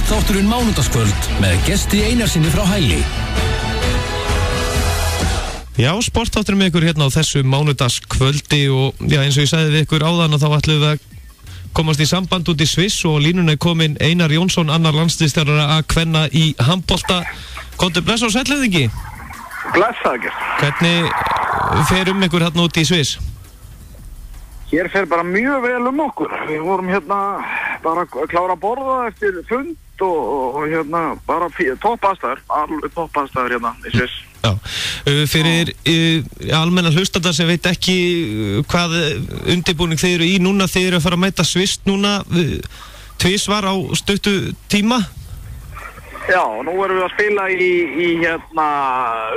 Sportþátturinn mánudagskvöld með gesti Einarsinni frá Hæli. Já, sportþátturinn með ykkur hérna á þessu mánudagskvöldi og já, eins og ég sagði við ykkur áðan og þá ætlum við að komast í samband út í Sviss og línuna er komin Einar Jónsson, annar landsliðsþjálfari að kvenna í handbolta. Komdu bless og sællöfðingi. Blessaður. Hvernig fer ykkur hérna út í Sviss? Hér fer bara mjög vel okkur. Við vorum hérna bara að klára að borða eftir fund og hérna bara toppaðstæður, alveg toppaðstæður hérna í Sviss. Já, fyrir almenna hlustandar sem veit ekki hvað undirbúning þið eru í núna, þið eru að fara að mæta Sviss núna tvisvar á stuttu tíma. Já, nú erum við að spila í hérna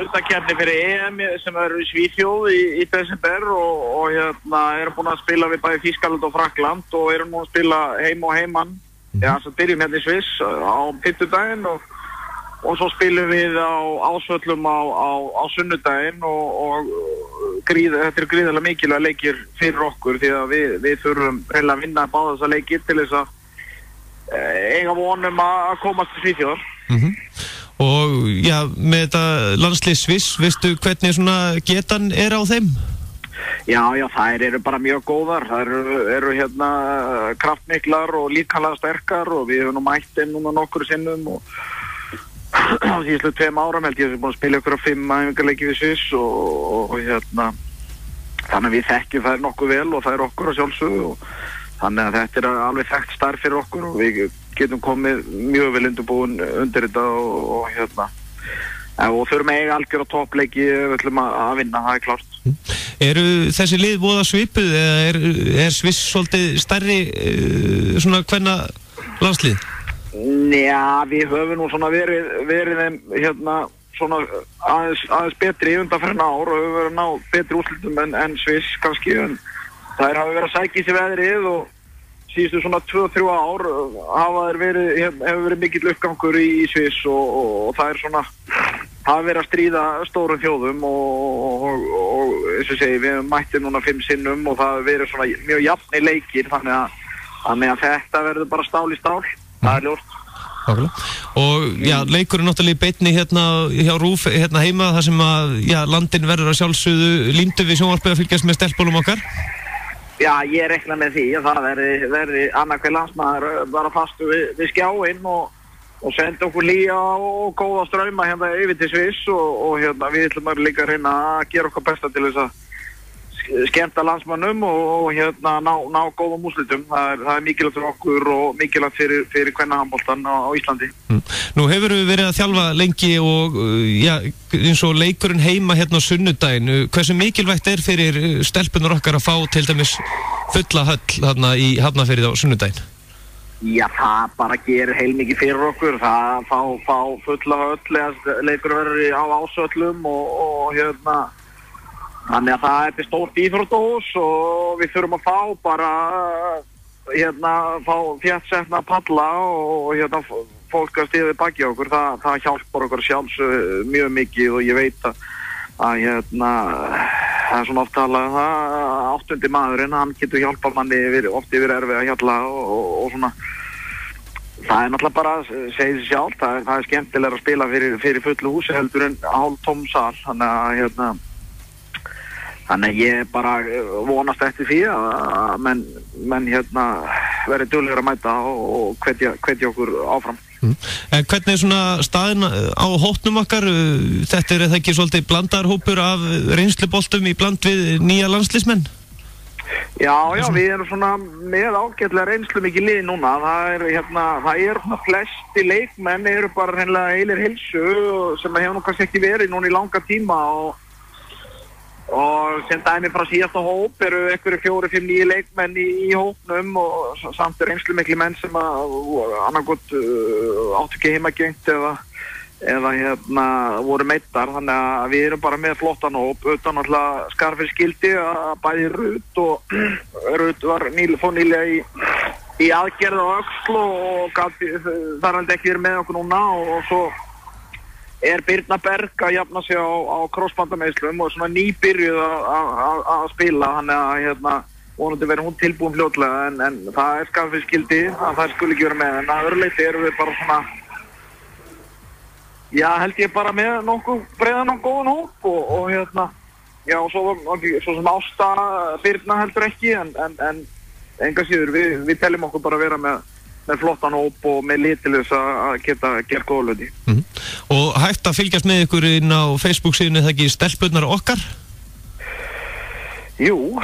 undankeppni fyrir EM sem eru í Svíþjóð í desember og hérna erum búin að spila við bæði Þýskaland og Frakkland og erum nú að spila heim og heimann. Já, svo byrjum hérna í Sviss á fimmtudaginn og svo spilum við á Ásvöllum á sunnudaginn og þetta er gríðarlega mikilvæg leikir fyrir okkur því að við þurfum reyna að vinna báða þessa leikir til þess að eiga vonum að komast til Svíþjóðar. Og já, með þetta landslið Sviss, veistu hvernig svona getan er á þeim? Já, þær eru bara mjög góðar. Þær eru hérna kraftmiklar og líkamlega sterkar og við höfum nú mætt þeim núna nokkru sinnum og á síðustu 2 árum held ég að við búin að spila ykkur á 5 æfingarleiki við Sviss og hérna þannig að við þekkjum þær nokkuð vel og þær okkur á sjálfsögðu og þannig að þetta er alveg þekkt starf fyrir okkur og við getum komið mjög vel undirbúin undir þetta og hérna og þurfum að eiga algjör á toppleiki við ætlum að vinna, það er klart. Eru þessi lið voða svipuð eða er Sviss svolítið stærri svona kvenna landslið? Já, við höfum nú svona verið þeim hérna svona aðeins betri undanfarin ár og höfum verið að ná betri úrslitum en Sviss kannski en þær hafa verið að sækja í sig veðrið og síðustu svona 2-3 ár hefur verið mikill uppgangur í Sviss og það er svona hafa verið að stríða stórum þjóðum og eins og segi við mættum núna 5 sinnum og það hefur verið svona mjög jafnir leikir þannig að þetta verður bara stál í stál, það er ljóst. Og já, leikurinn náttúrulega í beinni hérna hjá RÚV hérna heima þar sem að já, landin verður að sjálfsögðu límdu við sjónvarpið að fylgjast með stelpunum okkar. Já, ég reikna með því að það verði annað hver landsmaður bara fastu við skjáinn og senda okkur lýja og góða strauma hérna yfir til Sviss og hérna við ætlum að líka reyna að gera okkar besta til þess að skemmta landsmönnum og hérna ná góðum úrslitum. Það er mikilvægt fyrir okkur og mikilvægt fyrir kvennahandboltan á Íslandi. Nú hefur við verið að þjálfa lengi og já, eins og leikurinn heima hérna á sunnudaginn. Hversu mikilvægt er fyrir stelpunar okkar að fá til dæmis fulla höll hérna í Hafnarfirði á sunnudaginn? Já, það bara gerir heilmikið fyrir okkur. Það fá fulla höll eða leikur verður á Ásvöllum og hérna þannig að það er stórt íþróttahús og við þurfum að fá bara hérna fá þéttsetna palla og hérna fólk að stíða við baki okkur, það hjálpar okkur sjálfs mjög mikið og ég veit að hérna það er svona oft talað það 8. maðurinn, hann getur hjálpað manni oft yfir erfið að hjalla og svona það er náttúrulega bara að segja sér sjálf, það er skemmtilega að spila fyrir fullu húsi heldur en hálftóm sal, Þannig að ég bara vonast eftir því að menn hérna verið duglegir að mæta og hvetja okkur áfram. En hvernig er svona staðin á hópnum okkar? Þetta er það ekki svolítið blandarhópur af reynsluboltum í bland við nýja landsliðsmenn? Já, við erum svona með ágætlega reynslu mikið lið núna. Það er flesti leikmenn eru bara hreinlega heilir heilsu sem hefur nú kannski ekki verið núna í langa tíma og sem dæmi frá síðasta hóp eru einhverju 4-5 nýju leikmenn í hópnum og samt reynslu miklu menn sem annarkot áttu ekki heimagengt eða hérna voru meittar þannig að við erum bara með flottan hóp utan alltaf Skarfir skildi að bæði Rut var nýlega í aðgerð á öxl og þar held ekki verið með okkur núna og svo er Birna Berg að jafna sig á krossbandameiðslum og svona nýbyrjuð að spila þannig að hérna vonandi verður hún tilbúin fljótlega en það skapið skildi að það skulle ekki vera með en að öðru leyti erum við bara svona já held ég bara með nokkuð breiðan og góðan hóp og já svo sem Ásta Birna heldur ekki en enga síður við teljum okkur bara vera með flottan hóp og með litilis að geta gert góða hluti. Og hægt að fylgjast með ykkur inn á Facebook síðunni það ekki stelpurnar okkar? Jú,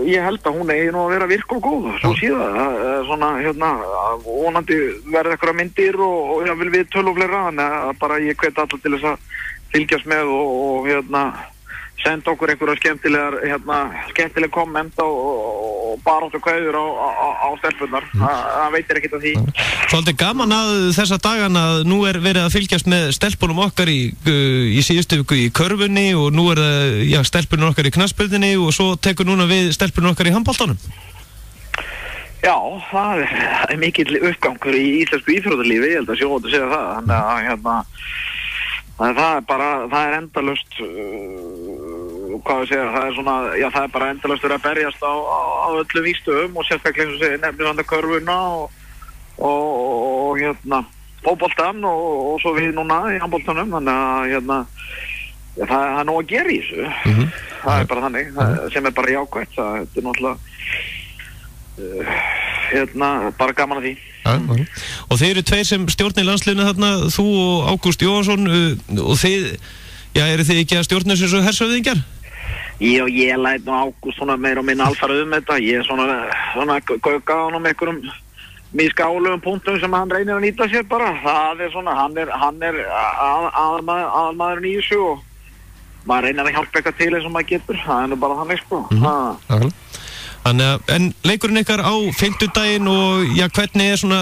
ég held að hún eigi nú að vera virk og góð, svo síðan, svona, vonandi verða eitthvað myndir og við töl og fleira, þannig að bara ég hvet allar til þess að fylgjast með og senda okkur einhverja skemmtileg komment og baráttu kveður á stelpunnar, það veitir ekkert af því. Svolítið gaman að þessa dagana að nú verið að fylgjast með stelpunum okkar í síðustu viku í körfunni og nú stelpunum okkar í knattspyrnunni og svo tekur núna við stelpunum okkar í handboltanum. Já, það er mikill uppgangur í íslensku íþróttalífi, ég held að sjóðu að segja það, þannig að það er endalaust hvað við segja, það er bara endalaust verið að berjast á öllum vígstöðum og sérstaklega eins og segja nefnir hann að körfuna og fótboltan og svo við núna í handboltanum þannig að það er nóg að gera í þessu það er bara þannig, sem er bara jákvætt það er náttúrulega bara gaman að því Og þeir eru tveir sem stjórnir landsliðinu þarna, þú og Ágúst Jóhansson og þeir, eru þið ekki að stjórna þessu hershöfðingjar? Ég læt nú Ágúst svona meira og minna alfarið þetta, ég svona gauka á honum einhverjum misgálegum punktum sem hann reynir að nýta sér bara, það er svona, hann er aðalmaðurinn í þessu og maður reynir að hjálpa eitthvað til eins og maður getur, það er nú bara þannig sko. En leikurinn ykkar á fimmtudaginn og hvernig er svona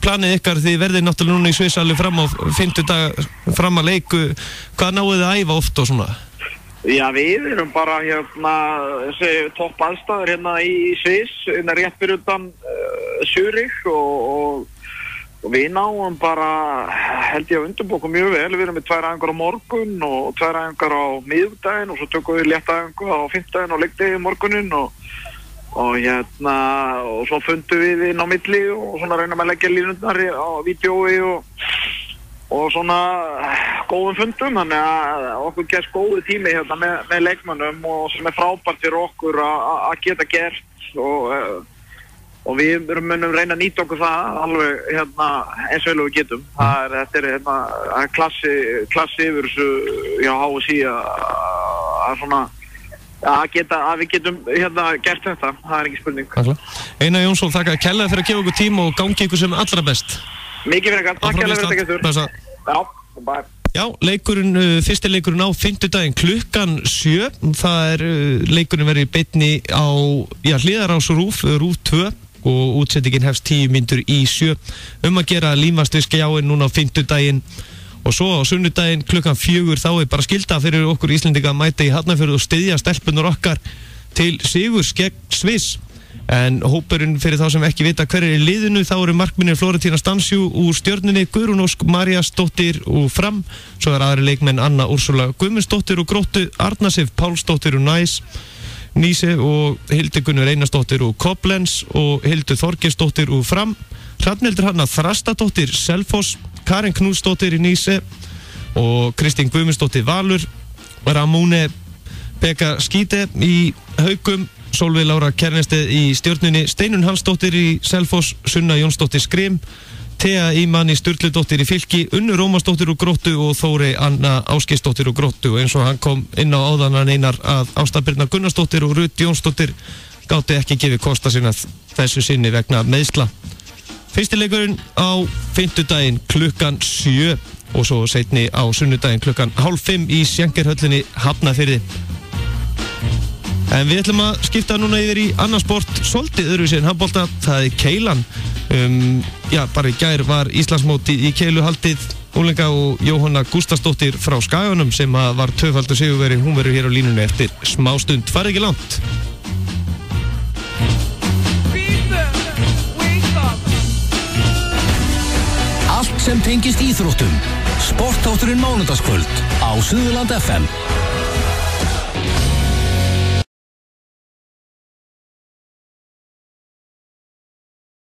planið ykkar því verðið náttúrulega núna í Sviss alveg fram á fimmtudag fram að leiku, hvað náuð þið að æfa oft og svona? Já, við erum bara þessi topp aðstæður í Sviss, rétt fyrir utan Zürich og við náum bara, held ég að undirbóka mjög vel, við erum með 2 æfingar á morgun og 2 æfingar á miðvikudaginn og svo tökum við létta æfingu á fimmtudaginn og leikdegi morguninn og svo fundum við inn á milli og svona reynum að leggja línundar á vídeói og svona góðum fundum, þannig að okkur gerst góðu tími með leikmönnum og sem er frábært fyrir okkur að geta gert og við munum reyna að nýta okkur það alveg eins vel og við getum. Þetta er klassi yfir þessu hjá HSI að svona að við getum gert þetta, það er ekki spurning. Einar Jónsson, þakka kærlega fyrir að gefa okkur tíma og gangi ykkur sem allra best. Mikið fyrir ekkert, takk kærlega fyrir þetta gestur. Já, bye. Já, fyrsti leikurinn á fimmtudaginn klukkan 7, það er leikurinn verið í beinni á hliðarás RÚV 2 og útsettingin hefst 10 mínútur í 7 að gera límast við skjáin núna á fimmtudaginn. Og svo á sunnudaginn klukkan 4 þá er bara skylda fyrir okkur Íslendinga að mæta í Hafnarfjörð og styðja stelpunar okkar til sigurs gegn Sviss. En hópurinn fyrir þá sem ekki vita hver í liðinu, þá eru markmennir Flórentína Stansjú úr Stjörnunni, Guðrún Ósk Maríasdóttir úr Fram, svo er aðri leikmenn Anna Úrsula Guðmundsdóttir úr Gróttu, Arna Sif Pálsdóttir úr Níse og Hildigunnur Einarsdóttir úr Koblenz og Hildur Þorgeirsdóttir úr Fram, Hrafnhildur Hanna Þrastadóttir Selfoss, Karin Knútsdóttir í Níse og Kristín Guðmundsdóttir Valur, Ramúne Beka Skíte í Haugum, Sólveig Lára Kernesteð í Stjörnunni, Steinun Hansdóttir í Selfoss, Sunna Jónsdóttir Skrim, Thea Ímanni Sturludóttir í Fylki, Unnur Rómarsdóttir úr Gróttu og Þórey Anna Ásgeirsdóttir úr Gróttu og eins og hann kom inn á áðan Einar að Ásta Birna Gunnarsdóttir og Ruth Jónsdóttir gátu ekki gefið kosta sinna þessu sinni vegna meiðsla. Fyrsti leikurinn á fimmtudaginn klukkan 7 og svo seinni á sunnudaginn klukkan 4:30 í Schenker-höllinni Hafnarfirði. En við ætlum að skipta núna yfir í annan sport, svolítið öðruvísi en handbolta, það er keilan. Bara í gær var Íslandsmótið í keilu haldið, unglinga og Jóhanna Gústafsdóttir frá Skaganum sem var tvöfaldur sigurvegari, hún verður hér á línunni eftir smástund, farið ekki langt. Allt sem tengist íþróttum, sportþátturinn mánudagskvöld á Suðurland FM.